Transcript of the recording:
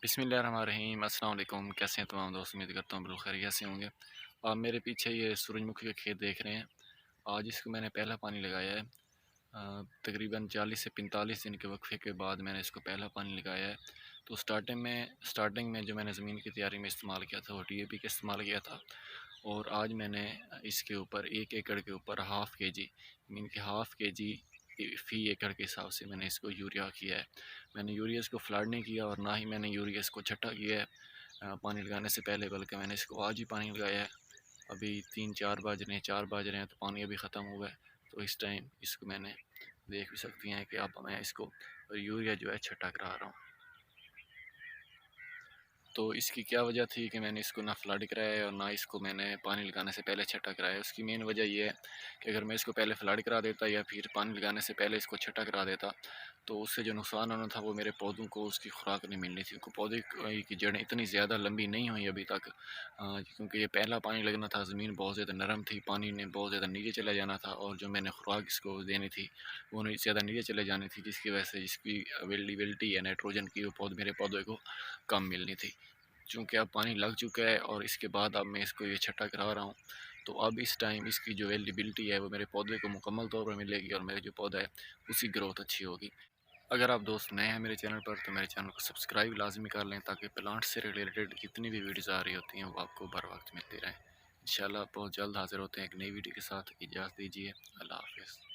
बिस्मिल्लाहिर्रहमानिर्रहीम। अस्सलाम वालेकुम। कैसे हैं तमाम दोस्त? उम्मीद करता हूँ बिल्कुल खैरियत से होंगे। आप मेरे पीछे ये सूरजमुखी के खेत देख रहे हैं। आज इसको मैंने पहला पानी लगाया है। तकरीबन 40 से 45 दिन के वक्फे के बाद मैंने इसको पहला पानी लगाया है। तो स्टार्टिंग में जो मैंने ज़मीन की तैयारी में इस्तेमाल किया था वो DAP का इस्तेमाल किया था। और आज मैंने इसके ऊपर 1 एकड़ के ऊपर हाफ़ KG मीन कि हाफ़ KG फ़ी एकड़ के हिसाब से मैंने इसको यूरिया किया है। मैंने यूरिया इसको फ्लड नहीं किया और ना ही मैंने यूरिया इसको छटा किया है पानी लगाने से पहले, बल्कि मैंने इसको आज ही पानी लगाया है। अभी 3-4 बज रहे हैं, 4 बज रहे हैं तो पानी अभी ख़त्म हुआ है। तो इस टाइम इसको मैंने देख भी सकती हैं कि अब मैं इसको यूरिया जो है छटा करा रहा हूँ। तो इसकी क्या वजह थी कि मैंने इसको ना फ्लड कराया है और ना इसको मैंने पानी लगाने से पहले छटा कराया है। उसकी मेन वजह ये है कि अगर मैं इसको पहले फ्लड करा देता या फिर पानी लगाने से पहले इसको छटा करा देता तो उससे जो नुकसान होना था वो मेरे पौधों को उसकी खुराक नहीं मिलनी थी। पौधे की जड़ें इतनी ज़्यादा लंबी नहीं हुई अभी तक, क्योंकि ये पहला पानी लगना था। ज़मीन बहुत ज़्यादा नरम थी, पानी ने बहुत ज़्यादा नीचे चला जाना था और जो मैंने खुराक इसको देनी थी वो नहीं ज़्यादा नीचे चले जानी थी, जिसकी वजह से इसकी अवेलेबिलिटी है नाइट्रोजन की, वो मेरे पौधे को कम मिलनी थी। चूँकि अब पानी लग चुका है और इसके बाद अब मैं इसको ये छटा करा रहा हूँ, तो अब इस टाइम इसकी जो अवेलेबिलिटी है वो मेरे पौधे को मुकम्मल तौर पर मिलेगी और मेरा जो पौधा है उसकी ग्रोथ अच्छी होगी। अगर आप दोस्त नए हैं मेरे चैनल पर तो मेरे चैनल को सब्सक्राइब लाजमी कर लें ताकि प्लांट से रिलेटेड जितनी भी वीडियोज़ आ रही होती हैं वो आपको बर वक्त मिलती रहें। इंशाल्लाह बहुत जल्द हाज़िर होते हैं एक नई वीडियो के साथ। इजाज़त दीजिए। अल्लाह हाफ़िज़।